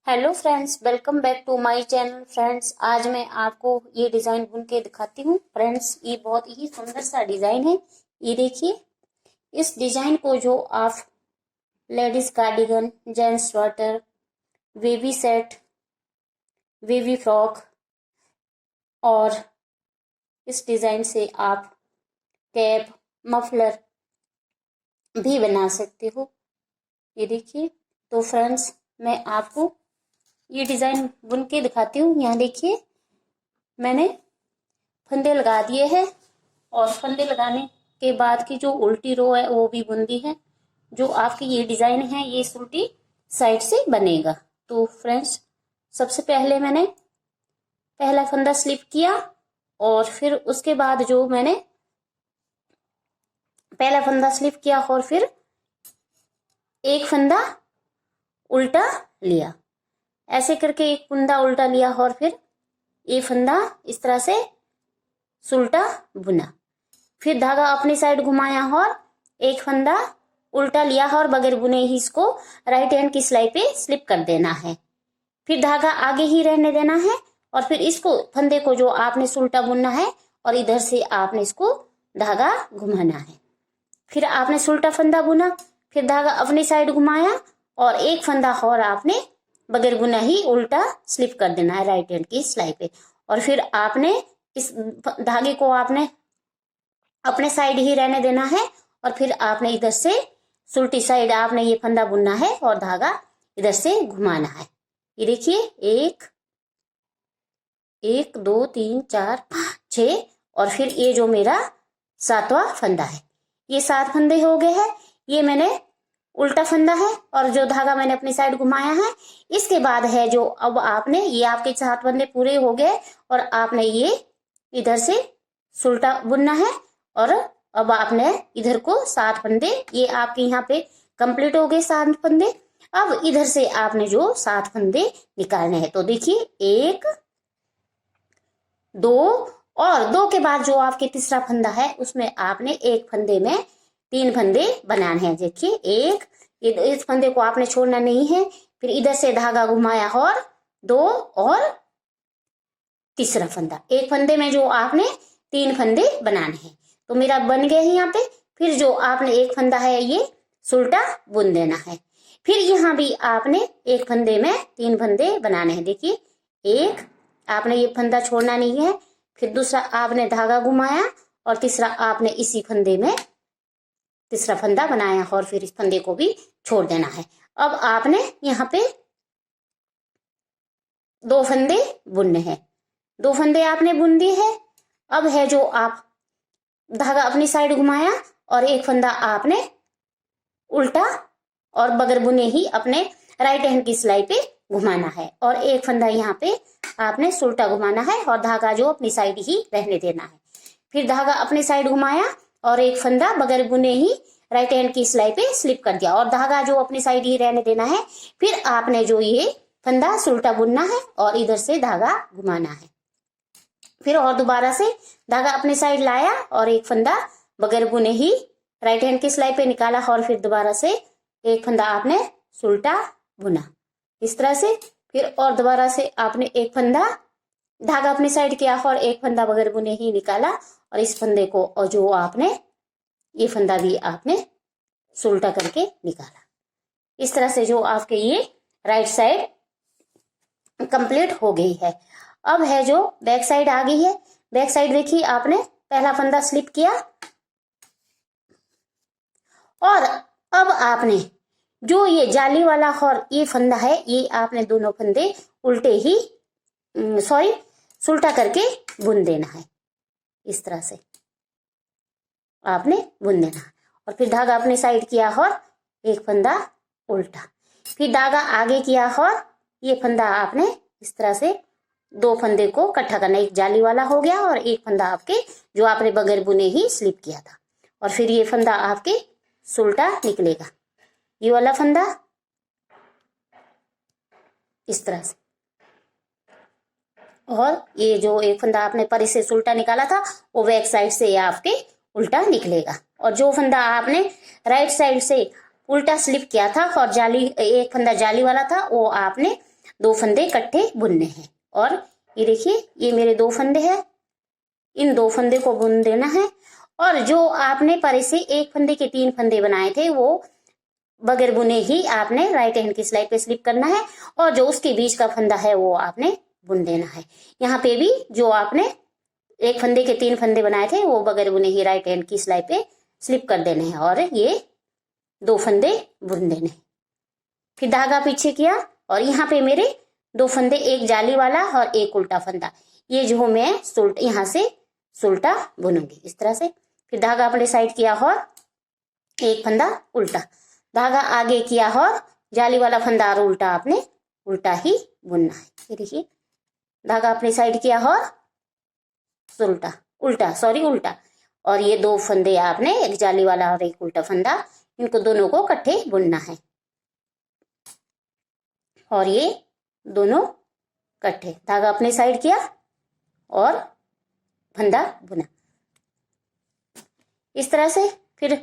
Hello friends, welcome back to my channel. Friends, आज मैं आपको ये डिज़ाइन बुन के दिखाती हूँ। फ्रेंड्स, ये बहुत ही सुंदर सा डिज़ाइन है। ये देखिए, इस डिज़ाइन को जो आप ladies cardigan, gents sweater, baby set, baby frock और इस डिज़ाइन से आप कैप, मफलर भी बना सकते हो। ये देखिए, तो फ्रेंड्स मैं आपको ये डिज़ाइन बुन के दिखाती हूँ। यहाँ देखिए, मैंने फंदे लगा दिए हैं और फंदे लगाने के बाद की जो उल्टी रो है वो भी बुन दी है। जो आपकी ये डिजाइन है ये इस उल्टी साइड से बनेगा। तो फ्रेंड्स, सबसे पहले मैंने पहला फंदा स्लिप किया और फिर उसके बाद जो मैंने पहला फंदा स्लिप किया और फिर एक फंदा उल्टा लिया, ऐसे करके एक फंदा उल्टा लिया और फिर ये फंदा इस तरह से सुलटा बुना। फिर धागा अपनी साइड घुमाया और एक फंदा उल्टा लिया और बगैर बुने ही इसको राइट हैंड की सिलाई पे स्लिप कर देना है। फिर धागा आगे ही रहने देना है और फिर इसको फंदे को जो आपने सुलटा बुनना है और इधर से आपने इसको धागा घुमाना है। फिर आपने सुलटा फंदा बुना, फिर धागा अपनी साइड घुमाया और एक फंदा और आपने बगैर बुना ही उल्टा स्लिप कर देना है राइट हैंड की सिलाई पे। और फिर आपने इस धागे को आपने अपने साइड ही रहने देना है और फिर आपने इधर से सुलटी साइड आपने ये फंदा बुनना है और धागा इधर से घुमाना है। ये देखिए, एक 2 3 4 5 6 और फिर ये जो मेरा 7वां फंदा है, ये 7 फंदे हो गए हैं। ये मैंने उल्टा फंदा है और जो धागा मैंने अपनी साइड घुमाया है। इसके बाद है जो अब आपने ये आपके 7 फंदे पूरे हो गए और आपने ये इधर से सुलटा बुनना है और अब आपने इधर को 7 फंदे, ये आपके यहाँ पे कंप्लीट हो गए 7 फंदे। अब इधर से आपने जो 7 फंदे निकालने हैं। तो देखिए, 1 2 और 2 के बाद जो आपके तीसरा फंदा है उसमें आपने एक फंदे में 3 फंदे बनाने हैं। देखिए, एक इस फंदे को आपने छोड़ना नहीं है। फिर इधर से धागा घुमाया और 2 और तीसरा फंदा, एक फंदे में जो आपने 3 फंदे बनाने हैं। तो मेरा बन गया है यहाँ पे। फिर जो आपने एक फंदा है ये सुलटा बुन देना है। फिर यहाँ भी आपने एक फंदे में 3 फंदे बनाने हैं। देखिए, एक आपने ये फंदा छोड़ना नहीं है, फिर दूसरा आपने धागा घुमाया और तीसरा आपने इसी फंदे में तीसरा फंदा बनाया और फिर इस फंदे को भी छोड़ देना है। अब आपने यहाँ पे 2 फंदे बुनने हैं। 2 फंदे आपने बुन दिए है। अब है जो आप धागा अपनी साइड घुमाया और एक फंदा आपने उल्टा और बगैर बुने ही अपने राइट हैंड की सिलाई पे घुमाना है और एक फंदा यहाँ पे आपने सुलटा घुमाना है और धागा जो अपनी साइड ही रहने देना है। फिर धागा अपनी साइड घुमाया और एक फंदा बगैर बुने ही राइट हैंड की सिलाई पे स्लिप कर दिया और धागा जो अपनी साइड ही रहने देना है। फिर आपने जो ये फंदा सुलटा बुनना है और इधर से धागा घुमाना है। फिर और दोबारा से धागा अपनी साइड लाया और एक फंदा बगैर बुने ही राइट हैंड की सिलाई पे निकाला और फिर दोबारा से एक फंदा आपने सुलटा बुना इस तरह से। फिर और दोबारा से आपने एक फंदा धागा अपनी साइड किया और एक फंदा बगैर बुने ही निकाला और इस फंदे को और जो आपने ये फंदा भी आपने सुलटा करके निकाला। इस तरह से जो आपके ये राइट साइड कंप्लीट हो गई है। अब है जो बैक साइड आ गई है। बैक साइड देखिए, आपने पहला फंदा स्लिप किया और अब आपने जो ये जाली वाला और ये फंदा है ये आपने दोनों फंदे उल्टे ही सुलटा करके बुन देना है। इस तरह से आपने बुन देना है और फिर धागा अपने साइड किया और एक फंदा उल्टा, फिर धागा आगे किया और ये फंदा आपने इस तरह से 2 फंदे को इकट्ठा करना। एक जाली वाला हो गया और एक फंदा आपके जो आपने बगैर बुने ही स्लिप किया था और फिर ये फंदा आपके सुलटा निकलेगा। ये वाला फंदा इस तरह से और ये जो एक फंदा आपने पर से सुलटा निकाला था वो बैक साइड से आपके उल्टा निकलेगा। और जो फंदा आपने राइट साइड से उल्टा स्लिप किया था और जाली एक फंदा जाली वाला था वो आपने दो फंदे इकट्ठे बुनने हैं। और ये देखिए ये मेरे दो फंदे हैं, इन दो फंदे को बुन देना है। और जो आपने परे से एक फंदे के 3 फंदे बनाए थे वो बगैर बुने ही आपने राइट हैंड की सिलाई पे स्लिप करना है, और जो उसके बीच का फंदा है वो आपने बुन देना है। यहाँ पे भी जो आपने एक फंदे के 3 फंदे बनाए थे वो बगैर बुने ही राइट हैंड की सिलाई पे स्लिप कर देने हैं, और ये 2 फंदे बुन देने। फिर धागा पीछे किया, और यहाँ पे मेरे 2 फंदे, एक जाली वाला और एक उल्टा फंदा, ये जो मैं यहाँ से सुल्टा बुनूंगी इस तरह से। फिर धागा अपने साइड किया और एक फंदा उल्टा, धागा आगे किया और जाली वाला फंदा और उल्टा आपने उल्टा ही बुनना है। ये देखिए धागा अपनी साइड किया और उल्टा, और ये 2 फंदे आपने, एक जाली वाला और एक उल्टा फंदा, इनको दोनों को इकट्ठे बुनना है, और ये दोनों इकट्ठे। धागा अपने साइड किया और फंदा बुना इस तरह से। फिर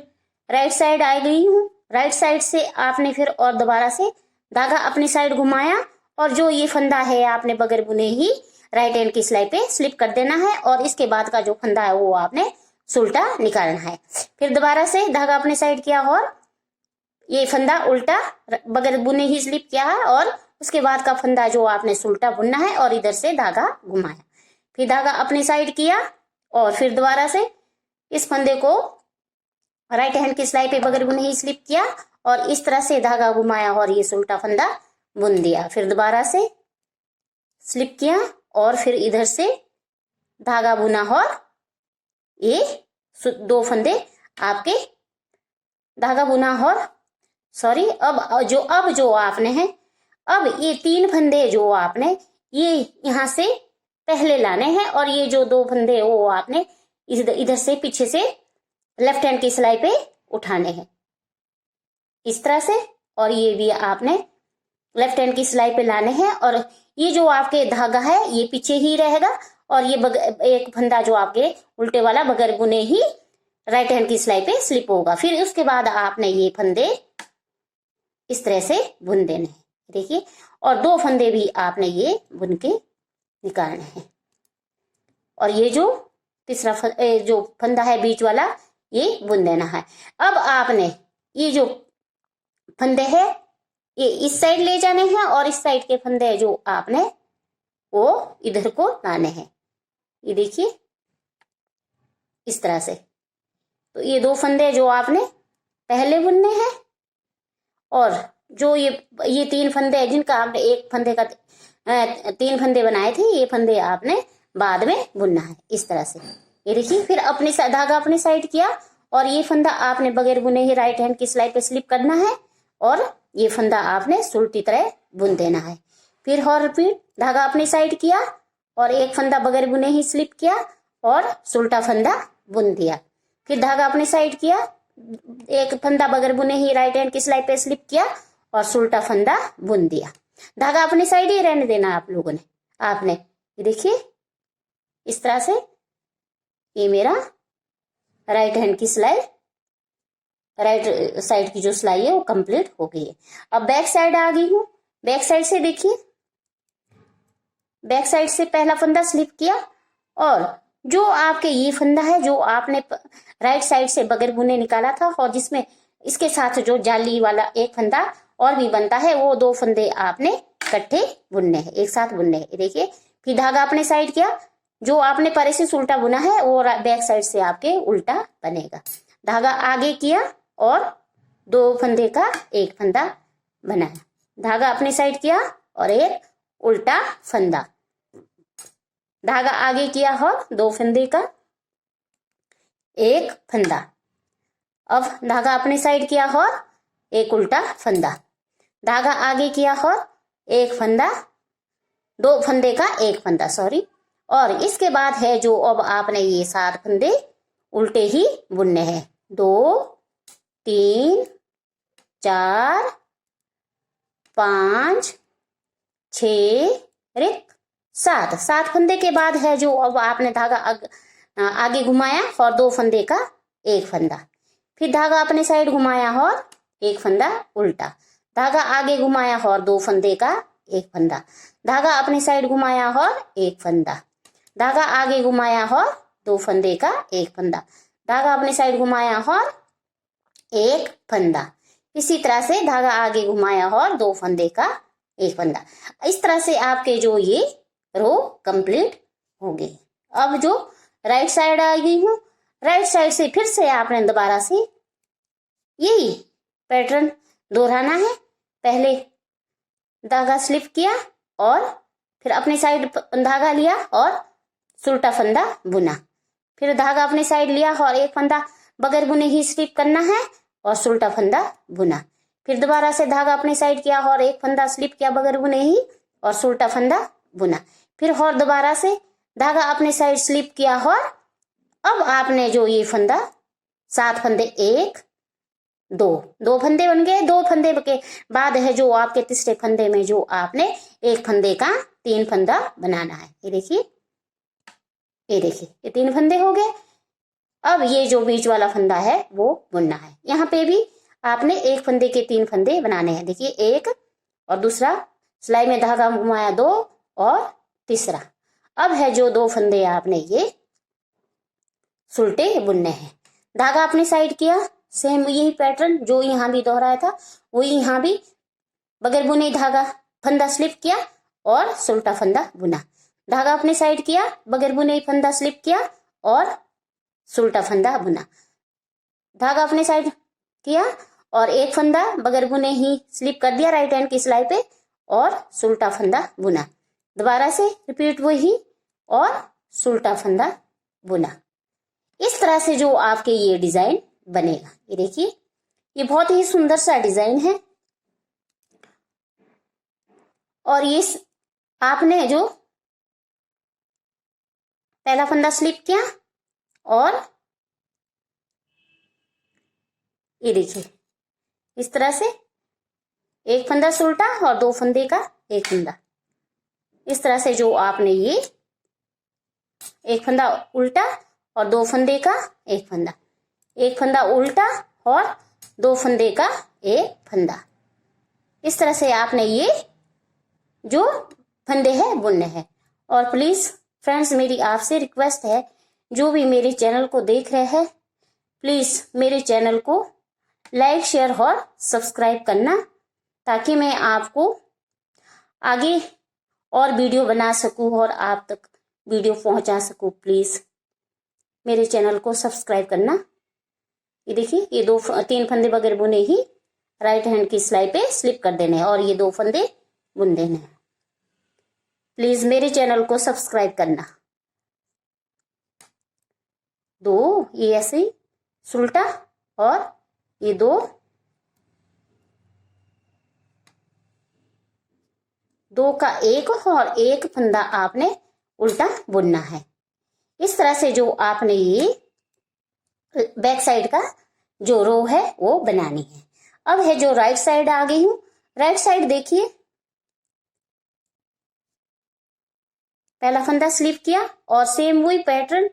राइट साइड आ गई हूँ, राइट साइड से आपने फिर और दोबारा से धागा अपनी साइड घुमाया, और जो ये फंदा है आपने बगैर बुने ही राइट हैंड की सिलाई पे स्लिप कर देना है, और इसके बाद का जो फंदा है वो आपने सुल्टा निकालना है। फिर दोबारा से धागा अपने साइड किया और ये फंदा उल्टा बगैर बुने ही स्लिप किया है, और उसके बाद का फंदा जो आपने सुल्टा बुनना है, और इधर से धागा घुमाया। फिर धागा अपनी साइड किया, और फिर दोबारा से इस फंदे को राइट हैंड की सिलाई पे बगैर बुने ही स्लिप किया, और इस तरह से धागा घुमाया और ये सुल्टा फंदा बुन दिया। फिर दोबारा से स्लिप किया, और फिर इधर से धागा बुना, और ये 2 फंदे आपके धागा बुना, और अब जो आपने है, अब ये 3 फंदे जो आपने ये यहाँ से पहले लाने हैं, और ये जो 2 फंदे वो आपने इधर से पीछे से लेफ्ट हैंड की सिलाई पे उठाने हैं इस तरह से, और ये भी आपने लेफ्ट हैंड की सिलाई पे लाने हैं, और ये जो आपके धागा है ये पीछे ही रहेगा, और ये एक फंदा जो आपके उल्टे वाला बगैर बुने ही राइट हैंड की सिलाई पे स्लिप होगा। फिर उसके बाद आपने ये फंदे इस तरह से बुन देने हैं, देखिए, और 2 फंदे भी आपने ये बुन के निकालने हैं, और ये जो तीसरा जो फंदा है बीच वाला ये बुन देना है। अब आपने ये जो फंदे है ये इस साइड ले जाने हैं, और इस साइड के फंदे जो आपने वो इधर को लाने हैं, ये देखिए इस तरह से। तो ये 2 फंदे जो आपने पहले बुनने हैं, और जो ये 3 फंदे हैं जिनका आपने एक फंदे का 3 फंदे बनाए थे, ये फंदे आपने बाद में बुनना है इस तरह से। ये देखिए फिर अपने धागा अपने साइड किया, और ये फंदा आपने बगैर बुने ही राइट हैंड की सिलाई पे स्लिप करना है, और ये फंदा आपने सुल्टी तरह बुन देना है। फिर और रिपीट, धागा अपनी साइड किया, और एक फंदा बगैर बुने ही स्लिप किया, और सुल्टा फंदा बुन दिया। फिर धागा अपनी साइड किया, एक फंदा बगैर बुने ही राइट हैंड की सिलाई पे स्लिप किया, और सुल्टा फंदा बुन दिया। धागा अपनी साइड ही रहने देना आप लोगों ने, आपने ये देखिए इस तरह से। ये मेरा राइट हैंड की सिलाई, राइट साइड की जो सिलाई है वो कंप्लीट हो गई है। अब बैक साइड आ गई हूँ, बैक साइड से देखिए, बैक साइड से पहला फंदा स्लिप किया, और जो आपके ये फंदा है जो आपने राइट साइड से बगैर बुने निकाला था, और जिसमें इसके साथ जो जाली वाला एक फंदा और भी बनता है, वो 2 फंदे आपने इकट्ठे बुनने हैं, एक साथ बुनने हैं। देखिए फिर धागा अपने साइड किया, जो आपने परे से उल्टा बुना है वो बैक साइड से आपके उल्टा बनेगा। धागा आगे किया, और 2 फंदे का एक फंदा बनाया, धागा अपनी साइड किया, और एक उल्टा फंदा, धागा आगे किया और 2 फंदे का एक फंदा। अब धागा अपनी साइड किया और एक उल्टा फंदा, धागा आगे किया और एक फंदा, 2 फंदे का एक फंदा, और इसके बाद है जो अब आपने ये 7 फंदे उल्टे ही बुनने हैं। 2 3 4 5 6 7 फंदे के बाद है जो अब आपने धागा आगे घुमाया और 2 फंदे का एक फंदा, फिर धागा अपने साइड घुमाया और एक फंदा उल्टा, धागा आगे घुमाया और 2 फंदे का एक फंदा, धागा अपनी साइड घुमाया और एक फंदा, धागा आगे घुमाया और 2 फंदे का एक फंदा, धागा अपनी साइड घुमाया और एक फंदा। इसी तरह से धागा आगे घुमाया और 2 फंदे का एक फंदा। इस तरह से आपके जो ये रो कंप्लीट हो गई। अब जो राइट साइड आ गई हूँ, राइट साइड से फिर से आपने दोबारा से यही पैटर्न दोहराना है। पहले धागा स्लिप किया और फिर अपनी साइड धागा लिया और सुलटा फंदा बुना, फिर धागा अपनी साइड लिया और एक फंदा बगैर बुने ही स्लिप करना है और सुलटा फंदा बुना, फिर दोबारा से धागा अपनी साइड किया और एक फंदा स्लिप किया बगैर बुने ही और सुलटा फंदा बुना, फिर और दोबारा से धागा अपने साइड स्लिप किया और अब आपने जो ये फंदा 7 फंदे, 1 2 फंदे बन गए। 2 फंदे के बाद है जो आपके तीसरे फंदे में जो आपने एक फंदे का 3 फंदा बनाना है। ये देखिए, ये देखिए, ये 3 फंदे हो गए। अब ये जो बीच वाला फंदा है वो बुनना है। यहाँ पे भी आपने एक फंदे के 3 फंदे बनाने हैं। देखिए, एक और दूसरा सिलाई में धागा घुमाया 2 और तीसरा। अब है जो 2 फंदे आपने ये सुलटे बुनने हैं। धागा अपनी साइड किया, सेम यही पैटर्न जो यहाँ भी दोहराया था वही यहाँ भी बगैर बुने धागा फंदा स्लिप किया और सुलटा फंदा बुना, धागा अपनी साइड किया बगैर बुने फंदा स्लिप किया और सुलटा फंदा बुना, धागा अपने साइड किया और एक फंदा बगैर बुने ही स्लिप कर दिया राइट हैंड की सिलाई पे और सुलटा फंदा बुना, दोबारा से रिपीट वही और सुलटा फंदा बुना। इस तरह से जो आपके ये डिजाइन बनेगा। ये देखिए, ये बहुत ही सुंदर सा डिजाइन है। और ये आपने जो पहला फंदा स्लिप किया और ये देखिए इस तरह से एक फंदा सुलटा और 2 फंदे का एक फंदा, इस तरह से जो आपने ये एक फंदा उल्टा और 2 फंदे का एक फंदा, एक फंदा उल्टा और 2 फंदे का एक फंदा, इस तरह से आपने ये जो फंदे हैं बुनने हैं। और प्लीज फ्रेंड्स, मेरी आपसे रिक्वेस्ट है, जो भी मेरे चैनल को देख रहे हैं प्लीज मेरे चैनल को लाइक, शेयर और सब्सक्राइब करना, ताकि मैं आपको आगे और वीडियो बना सकूं और आप तक वीडियो पहुंचा सकूं। प्लीज मेरे चैनल को सब्सक्राइब करना। ये देखिए, ये 3 फंदे बगैर बुने ही राइट हैंड की सिलाई पे स्लिप कर देने हैं और ये 2 फंदे बुन देने हैं। प्लीज मेरे चैनल को सब्सक्राइब करना। 2 ये ऐसे ही सुलटा और ये 2 का एक और एक फंदा आपने उल्टा बुनना है। इस तरह से जो आपने ये बैक साइड का जो रो है वो बनानी है। अब है जो राइट साइड आ गई हूं। राइट साइड देखिए, पहला फंदा स्लिप किया और सेम वही पैटर्न,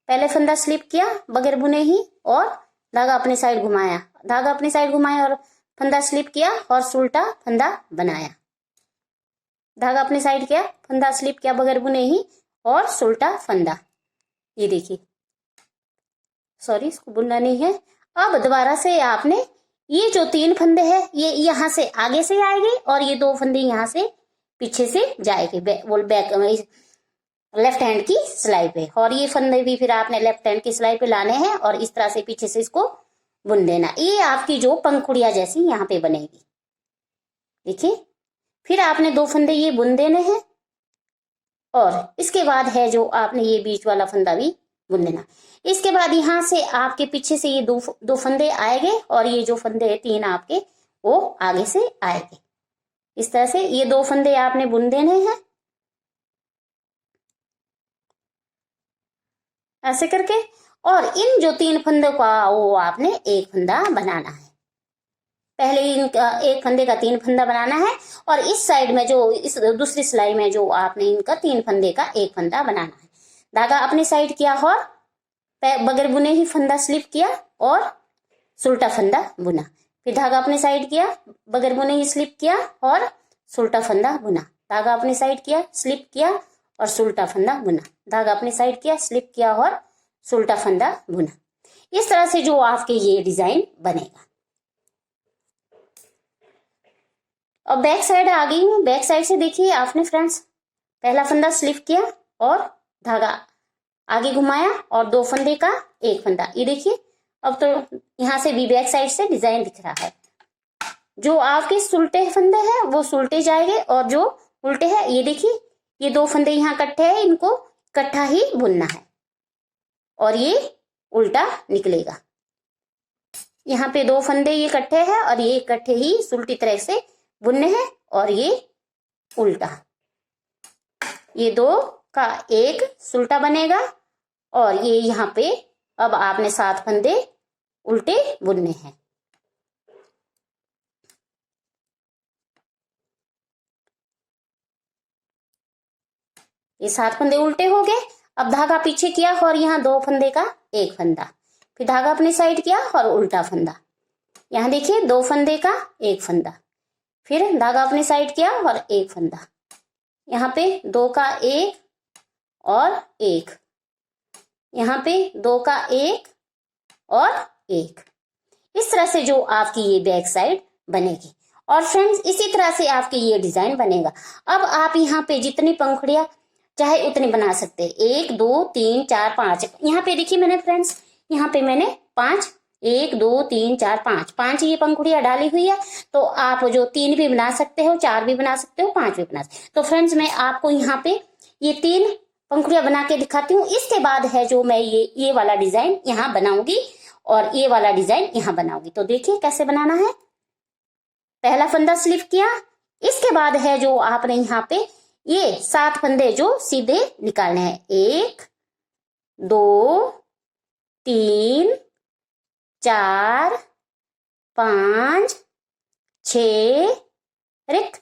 पहले फंदा स्लिप किया बगैर बुने ही और धागा अपनी साइड घुमाया, धागा अपनी साइड घुमाया और फंदा स्लिप किया और सुलटा फंदा बनाया, धागा अपनी साइड किया, फंदा स्लिप किया बगैर बुने ही और सुलटा फंदा। ये देखिए, सॉरी इसको बुनना नहीं है। अब दोबारा से आपने ये जो 3 फंदे हैं ये यहां से आगे से आएंगे और ये 2 फंदे यहां से पीछे से जाएंगे बैक लेफ्ट हैंड की सिलाई पे, और ये फंदे भी फिर आपने लेफ्ट हैंड की सिलाई पे लाने हैं और इस तरह से पीछे से इसको बुन देना। ये आपकी जो पंखुड़िया जैसी यहाँ पे बनेगी। देखिए, फिर आपने 2 फंदे ये बुन देने हैं और इसके बाद है जो आपने ये बीच वाला फंदा भी बुन देना। इसके बाद यहाँ से आपके पीछे से ये दो फंदे आएंगे और ये जो फंदे 3 आपके वो आगे से आएंगे। इस तरह से ये 2 फंदे आपने बुन देने हैं ऐसे करके, और इन जो 3 फंदों का वो आपने एक फंदा बनाना है। पहले इनका एक फंदे का 3 फंदा बनाना है और इस साइड में जो इस दूसरी सिलाई में जो आपने इनका 3 फंदे का एक फंदा बनाना है। धागा अपनी साइड किया और बगैर बुने ही फंदा स्लिप किया और सुलटा फंदा बुना, फिर धागा अपनी साइड किया बगैर बुने ही स्लिप किया और सुल्टा फंदा बुना, धागा अपनी साइड किया, स्लिप किया और सुल्टा फंदा बुना, धागा अपनी साइड किया, स्लिप किया और सुल्टा फंदा बुना। इस तरह से जो आपके ये डिजाइन बनेगा। अब बैक साइड आ गई हूँ। बैक साइड से देखिए आपने फ्रेंड्स, पहला फंदा स्लिप किया और धागा आगे घुमाया और 2 फंदे का 1 फंदा। ये देखिए अब तो यहाँ से भी बैक साइड से डिजाइन दिख रहा है। जो आपके सुलटे फंदे हैं वो सुलटे जाएंगे और जो उल्टे हैं, ये देखिए ये 2 फंदे यहाँ इकट्ठे हैं, इनको इकट्ठा ही बुनना है और ये उल्टा निकलेगा। यहाँ पे 2 फंदे ये इकट्ठे हैं और ये इकट्ठे ही सुलटी तरह से बुनने हैं और ये उल्टा, ये 2 का 1 सुल्टा बनेगा और ये यहाँ पे अब आपने 7 फंदे उल्टे बुनने हैं। ये 7 फंदे उल्टे हो गए। अब धागा पीछे किया और यहाँ 2 फंदे का 1 फंदा, फिर धागा अपनी साइड किया और उल्टा फंदा। यहाँ देखिए 2 फंदे का 1 फंदा, फिर धागा अपनी साइड किया और 1 फंदा, यहाँ पे 2 का 1 और 1, यहाँ पे 2 का 1 और 1। इस तरह से जो आपकी ये बैक साइड बनेगी। और फ्रेंड्स इसी तरह से आपकी ये डिजाइन बनेगा। अब आप यहाँ पे जितनी पंखुड़ियां चाहे उतनी बना सकते हैं, 1 2 3 4 5। यहाँ पे देखिए मैंने फ्रेंड्स, यहाँ पे मैंने 5 1 2 3 4 5 ये पंखुड़ियां डाली हुई है। तो आप जो 3 भी बना सकते हो, 4 भी बना सकते हो, 5 भी बना सकते हो। तो फ्रेंड्स मैं आपको यहाँ पे ये 3 पंखुड़ियां बना के दिखाती हूँ। इसके बाद है जो मैं ये वाला डिजाइन यहाँ बनाऊंगी और ये वाला डिजाइन यहाँ बनाऊंगी। तो देखिए कैसे बनाना है। पहला फंदा स्लिप किया, इसके बाद है जो आपने यहाँ पे ये 7 फंदे जो सीधे निकालने हैं, 1 2 3 4 5 6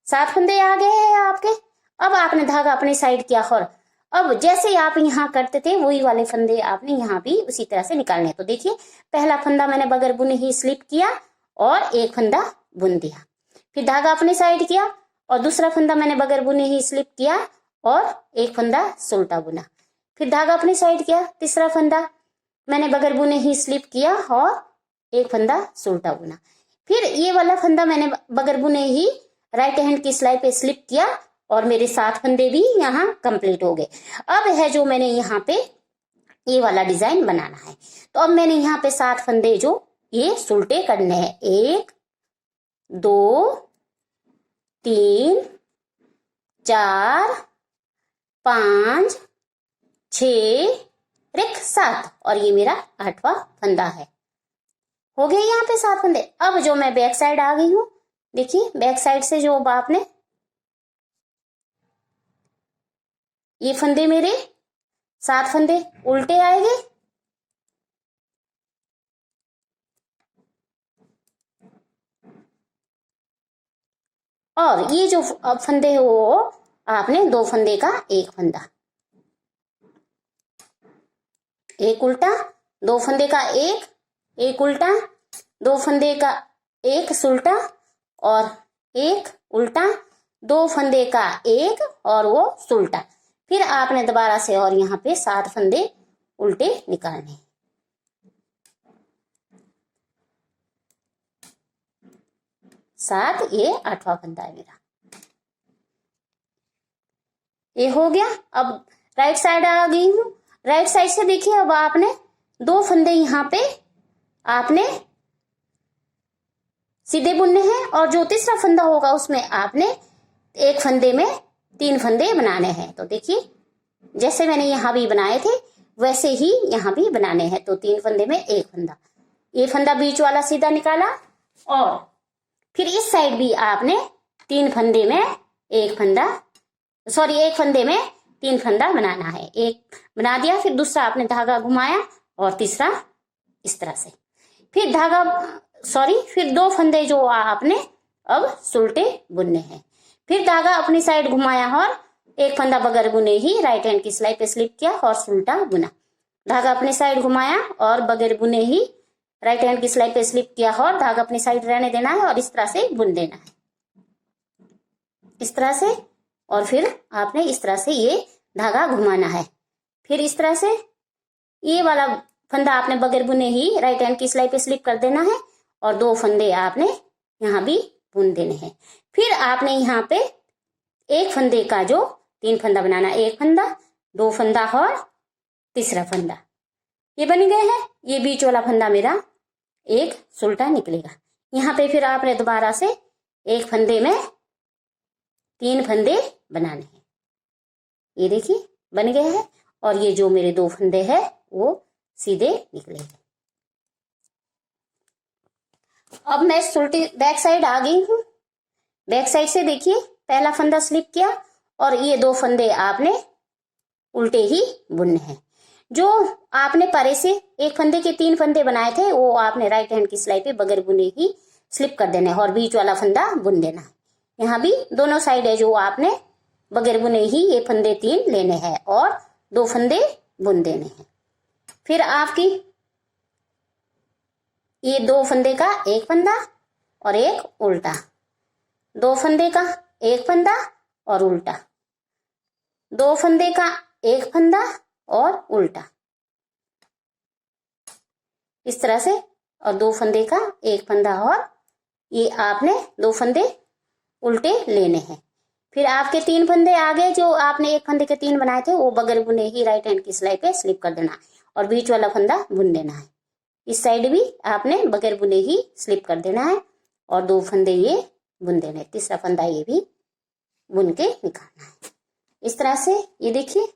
7 फंदे आ गए हैं आपके। अब आपने धागा अपनी साइड किया और अब जैसे आप यहाँ करते थे वही वाले फंदे आपने यहाँ भी उसी तरह से निकालने हैं। तो देखिए पहला फंदा मैंने बगैर बुने ही स्लिप किया और 1 फंदा बुन दिया, फिर धागा अपनी साइड किया और दूसरा फंदा मैंने बगैर बुने ही स्लिप किया और 1 फंदा सुल्टा बुना, फिर धागा अपनी साइड किया, तीसरा फंदा मैंने बगैर बुने ही स्लिप किया और 1 फंदा सुल्टा बुना, फिर ये वाला फंदा मैंने बगैर बुने ही राइट हैंड की सिलाई पे स्लिप किया और मेरे 7 फंदे भी यहाँ कंप्लीट हो गए। अब है जो मैंने यहाँ पे ये वाला डिजाइन बनाना है। तो अब मैंने यहाँ पे 7 फंदे जो ये सुल्टे करने हैं, 1 2 3 4 5 6 7 और ये मेरा 8वां फंदा है। हो गए यहाँ पे 7 फंदे। अब जो मैं बैक साइड आ गई हूँ, देखिए बैक साइड से जो आपने ये फंदे मेरे 7 फंदे उल्टे आएंगे और ये जो फंदे हो वो आपने 2 फंदे का 1 फंदा, 1 उल्टा, 2 फंदे का 1 उल्टा, 2 फंदे का 1 सुल्टा और 1 उल्टा, 2 फंदे का 1 और वो सुल्टा, फिर आपने दोबारा से और यहाँ पे 7 फंदे उल्टे निकालने। सात, ये 8वां फंदा है मेरा। ये हो गया। अब राइट साइड आ गई हूँ। राइट साइड से देखिए अब आपने 2 फंदे यहाँ पे आपने सीधे बुनने हैं और जो तीसरा फंदा होगा उसमें आपने 1 फंदे में 3 फंदे बनाने हैं। तो देखिए जैसे मैंने यहाँ भी बनाए थे वैसे ही यहाँ भी बनाने हैं। तो 3 फंदे में 1 फंदा, ये फंदा बीच वाला सीधा निकाला और फिर इस साइड भी आपने 3 फंदे में 1 फंदा, सॉरी 1 फंदे में 3 फंदा बनाना है। 1 बना दिया, फिर दूसरा आपने धागा घुमाया और तीसरा इस तरह से, फिर धागा फिर 2 फंदे जो आपने अब सुल्टे बुनने हैं, फिर धागा अपनी साइड घुमाया और 1 फंदा बगैर बुने ही राइट हैंड की सिलाई पे स्लिप किया और सुल्टा बुना, धागा अपनी साइड घुमाया और बगैर बुने ही राइट हैंड की सिलाई पे स्लिप किया और धागा अपनी साइड रहने देना है और इस तरह से बुन देना है। इस तरह से, और फिर आपने इस तरह से ये धागा घुमाना है। फिर इस तरह से ये वाला फंदा आपने बगैर बुने ही राइट हैंड की सिलाई पे स्लिप कर देना है, और 2 फंदे आपने यहाँ भी बुन देने हैं। फिर आपने यहाँ पे एक फंदे का जो 3 फंदा बनाना, 1 फंदा, 2 फंदा और तीसरा फंदा, ये बन गए हैं। ये बीच वाला फंदा मेरा एक सुल्टा निकलेगा। यहाँ पे फिर आपने दोबारा से एक फंदे में 3 फंदे बनाने हैं। ये देखिए बन गए हैं, और ये जो मेरे 2 फंदे हैं वो सीधे निकलेंगे। अब मैं सुल्टी बैक साइड आ गई हूँ। बैक साइड से देखिए पहला फंदा स्लिप किया, और ये 2 फंदे आपने उल्टे ही बुनने हैं। जो आपने परे से एक फंदे के 3 फंदे बनाए थे वो आपने राइट हैंड की सिलाई पे बगैर बुने ही स्लिप कर देना है, और बीच वाला फंदा बुन देना है। यहाँ भी दोनों साइड है जो आपने बगैर बुने ही ये फंदे 3 लेने हैं और 2 फंदे बुन देने हैं। फिर आपकी ये 2 फंदे का एक फंदा और एक उल्टा, 2 फंदे का एक फंदा और उल्टा, 2 फंदे का एक फंदा और उल्टा, इस तरह से, और 2 फंदे का एक फंदा, और ये आपने 2 फंदे उल्टे लेने हैं। फिर आपके 3 फंदे आगे जो आपने एक फंदे के 3 बनाए थे वो बगैर बुने ही राइट हैंड की सिलाई पे स्लिप कर देना है, और बीच वाला फंदा बुन देना है। इस साइड भी आपने बगैर बुने ही स्लिप कर देना है, और 2 फंदे ये बुन देने, तीसरा फंदा ये भी बुन के निकालना है। इस तरह से ये देखिए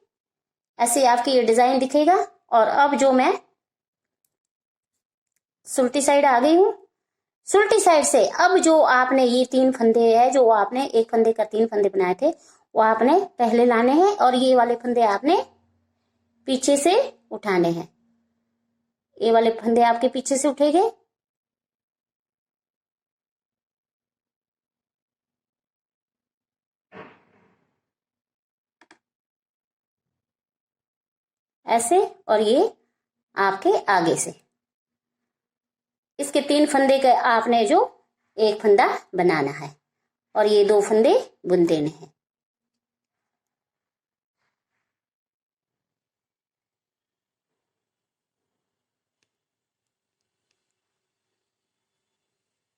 ऐसे आपकी ये डिजाइन दिखेगा। और अब जो मैं सुल्टी साइड आ गई हूँ, सुल्टी साइड से अब जो आपने ये 3 फंदे है जो आपने एक फंदे का 3 फंदे बनाए थे वो आपने पहले लाने हैं, और ये वाले फंदे आपने पीछे से उठाने हैं। ये वाले फंदे आपके पीछे से उठेंगे, ऐसे, और ये आपके आगे से। इसके 3 फंदे के आपने जो एक फंदा बनाना है, और ये 2 फंदे बुन देने हैं।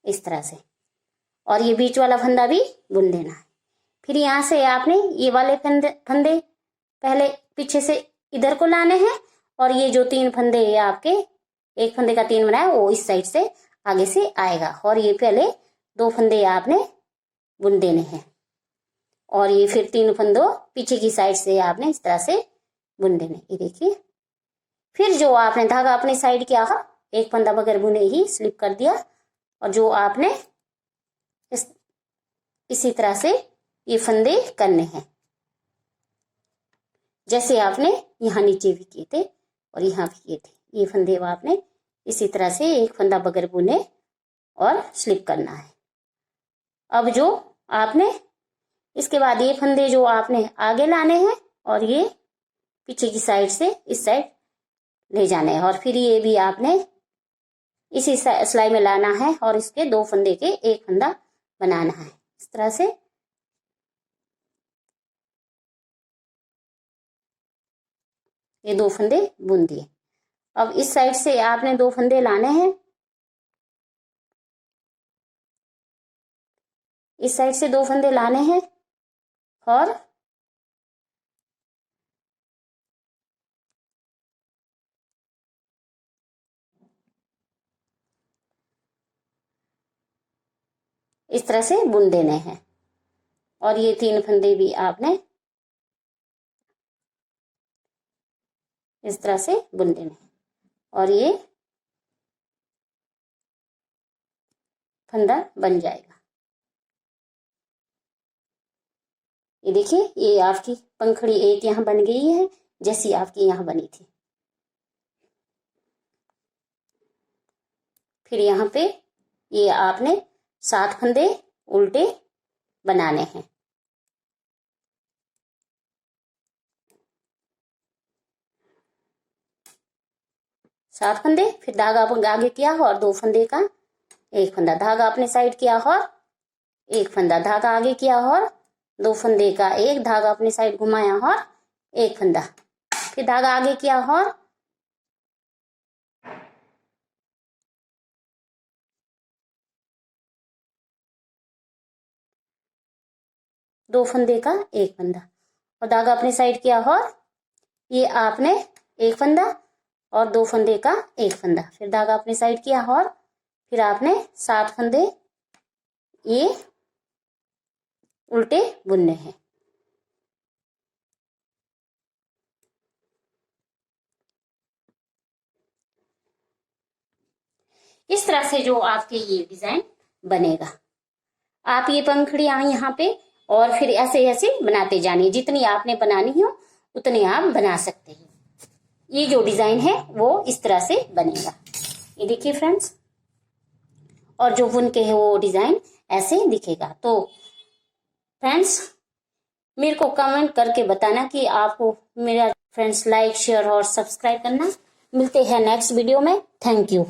इस तरह से, और ये बीच वाला फंदा भी बुन देना है। फिर यहाँ से आपने ये वाले फंदे पहले पीछे से इधर को लाने हैं, और ये जो 3 फंदे ये आपके एक फंदे का 3 बनाया वो इस साइड से आगे से आएगा, और ये पहले 2 फंदे आपने बुन देने हैं, और ये फिर 3 फंदों पीछे की साइड से आपने इस तरह से बुन देने। ये देखिए फिर जो आपने धागा अपने साइड किया था एक फंदा बगैर बुने ही स्लिप कर दिया, और जो आपने इसी तरह से ये फंदे करने हैं जैसे आपने यहाँ नीचे भी किए थे और यहाँ भी किए थे। ये फंदे आपने इसी तरह से एक फंदा बगैर बुने और स्लिप करना है। अब जो आपने इसके बाद ये फंदे जो आपने आगे लाने हैं और ये पीछे की साइड से इस साइड ले जाने हैं, और फिर ये भी आपने इसी सिलाई में लाना है और इसके 2 फंदे के एक फंदा बनाना है। इस तरह से ये 2 फंदे बुन दिए। अब इस साइड से आपने 2 फंदे लाने हैं, इस साइड से 2 फंदे लाने हैं, और इस तरह से बुन देने हैं, और ये 3 फंदे भी आपने इस तरह से बुन देने हैं, और ये फंदा बन जाएगा। ये देखिए ये आपकी पंखड़ी एक यहाँ बन गई है जैसी आपकी यहाँ बनी थी। फिर यहाँ पे ये आपने 7 फंदे उल्टे बनाने हैं। सात फंदे, फिर धागा आगे किया और 2 फंदे का एक फंदा, धागा अपने साइड किया और एक फंदा, धागा आगे किया और 2 फंदे का एक धागा अपनी साइड घुमाया और एक फंदा, फिर धागा आगे किया और 2 फंदे का एक फंदा और धागा अपनी साइड किया और ये आपने एक फंदा और 2 फंदे का एक फंदा, फिर धागा अपनी साइड किया और फिर आपने 7 फंदे ये उल्टे बुनने हैं। इस तरह से जो आपके ये डिजाइन बनेगा। आप ये पंखुड़ियां यहाँ पे और फिर ऐसे ऐसे बनाते जानिए, जितनी आपने बनानी हो उतनी आप बना सकते हैं। ये जो डिजाइन है वो इस तरह से बनेगा, ये देखिए फ्रेंड्स, और जो बुन के है वो डिजाइन ऐसे दिखेगा। तो फ्रेंड्स मेरे को कमेंट करके बताना कि आपको मेरा फ्रेंड्स लाइक शेयर और सब्सक्राइब करना। मिलते हैं नेक्स्ट वीडियो में। Thank you.